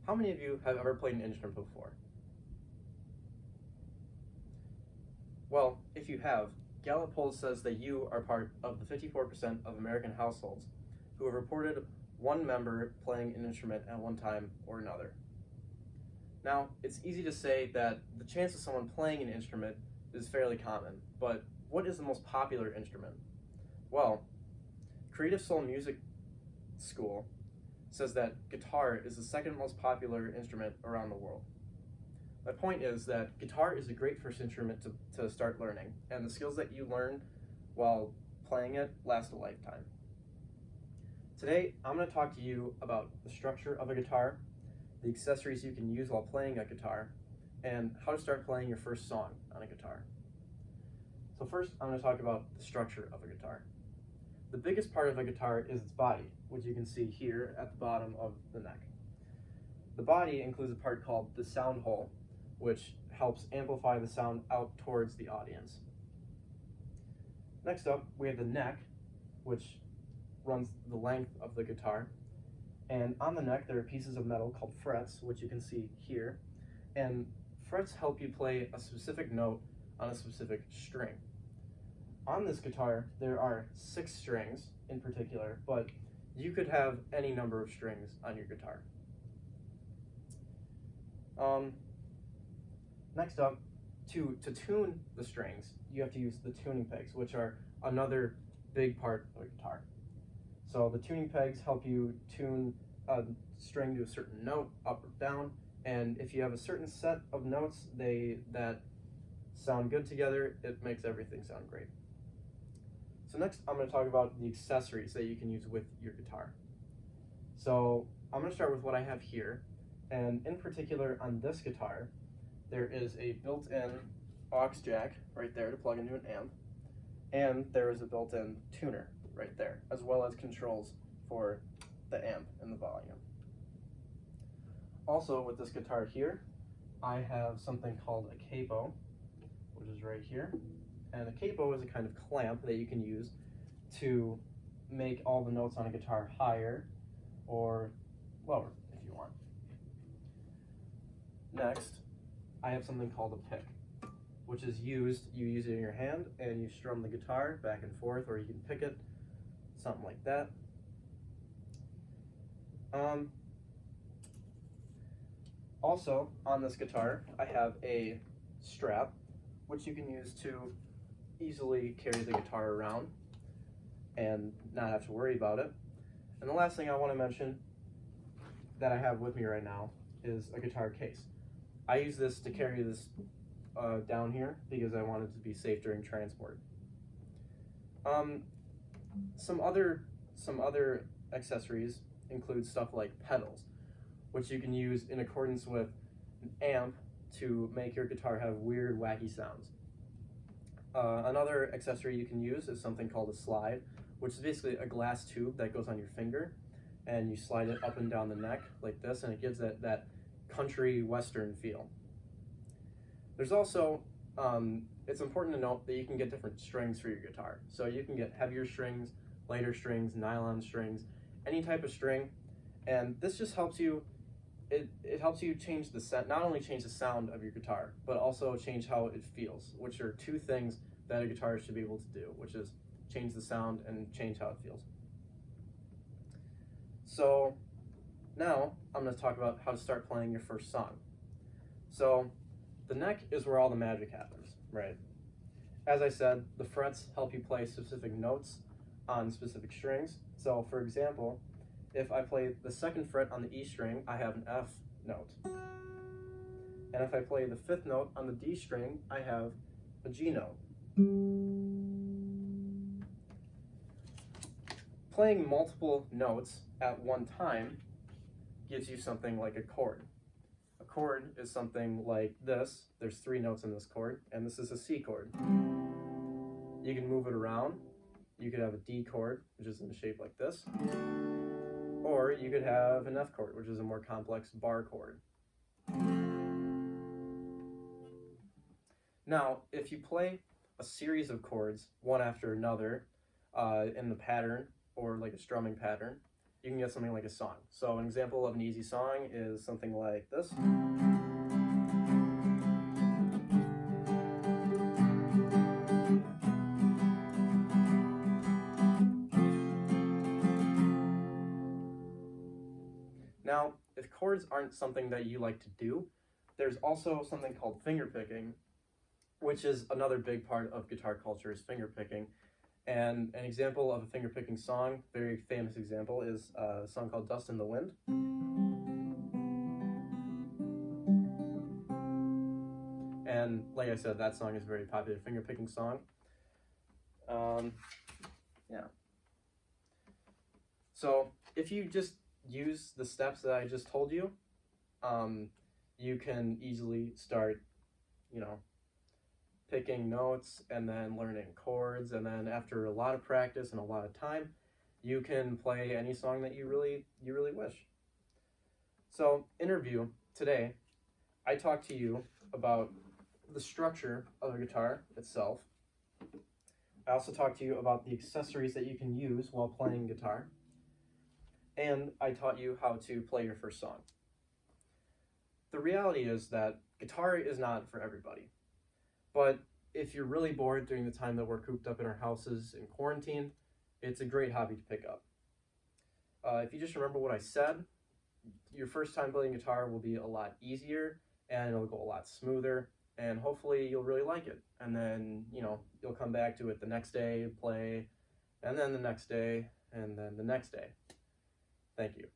How many of you have ever played an instrument before? Well, if you have, Gallup poll says that you are part of the 54% of American households who have reported one member playing an instrument at one time or another. Now, it's easy to say that the chance of someone playing an instrument is fairly common, but what is the most popular instrument? Well, Creative Soul Music School says that guitar is the second most popular instrument around the world. My point is that guitar is a great first instrument to start learning, and the skills that you learn while playing it last a lifetime. Today, I'm going to talk to you about the structure of a guitar, the accessories you can use while playing a guitar, and how to start playing your first song on a guitar. So first, I'm going to talk about the structure of a guitar. The biggest part of a guitar is its body, which you can see here at the bottom of the neck. The body includes a part called the sound hole, which helps amplify the sound out towards the audience. Next up, we have the neck, which runs the length of the guitar. And on the neck, there are pieces of metal called frets, which you can see here. And frets help you play a specific note on a specific string. On this guitar, there are 6 strings in particular, but you could have any number of strings on your guitar. Next up, to tune the strings, you have to use the tuning pegs, which are another big part of a guitar. So the tuning pegs help you tune a string to a certain note, up or down, and if you have a certain set of notes that sound good together, it makes everything sound great. So next, I'm going to talk about the accessories that you can use with your guitar. So I'm going to start with what I have here, and in particular on this guitar, there is a built-in aux jack right there to plug into an amp, and there is a built-in tuner right there, as well as controls for the amp and the volume. Also with this guitar here, I have something called a capo, which is right here. And a capo is a kind of clamp that you can use to make all the notes on a guitar higher or lower if you want. Next, I have something called a pick, which is you use it in your hand and you strum the guitar back and forth, or you can pick it, something like that. Also, on this guitar, I have a strap, which you can use to easily carry the guitar around and not have to worry about it. And the last thing I want to mention that I have with me right now is a guitar case. I use this to carry this down here because I want it to be safe during transport. Some other accessories include stuff like pedals, which you can use in accordance with an amp to make your guitar have weird, wacky sounds. Another accessory you can use is something called a slide, which is basically a glass tube that goes on your finger, and you slide it up and down the neck like this, and it gives it that country western feel. There's also, it's important to note that you can get different strings for your guitar. So you can get heavier strings, lighter strings, nylon strings, any type of string, and this just helps you, it helps you change the set, not only change the sound of your guitar, but also change how it feels, which are 2 things that a guitarist should be able to do, which is change the sound and change how it feels. So now I'm going to talk about how to start playing your first song. So the neck is where all the magic happens, right? As I said, the frets help you play specific notes on specific strings. So for example, if I play the 2nd fret on the E string, I have an F note. And if I play the 5th note on the D string, I have a G note. Playing multiple notes at one time gives you something like a chord. A chord is something like this. There's 3 notes in this chord, and this is a C chord. You can move it around. You could have a D chord, which is in a shape like this. Or you could have an F chord, which is a more complex bar chord. Now, if you play a series of chords, one after another, in the pattern, or like a strumming pattern, you can get something like a song. So an example of an easy song is something like this. Now, if chords aren't something that you like to do, there's also something called fingerpicking, which is another big part of guitar culture, is fingerpicking. And an example of a fingerpicking song, very famous example, is a song called Dust in the Wind. And like I said, that song is a very popular fingerpicking song. Yeah. So if you just use the steps that I just told you, you can easily start, picking notes and then learning chords, and then after a lot of practice and a lot of time, you can play any song that you really wish. So in review, today, I talked to you about the structure of a guitar itself. I also talked to you about the accessories that you can use while playing guitar. And I taught you how to play your first song. The reality is that guitar is not for everybody. But if you're really bored during the time that we're cooped up in our houses in quarantine, it's a great hobby to pick up. If you just remember what I said, your first time playing guitar will be a lot easier and it'll go a lot smoother, and hopefully you'll really like it. And then, you'll come back to it the next day, play, and then the next day, and then the next day. Thank you.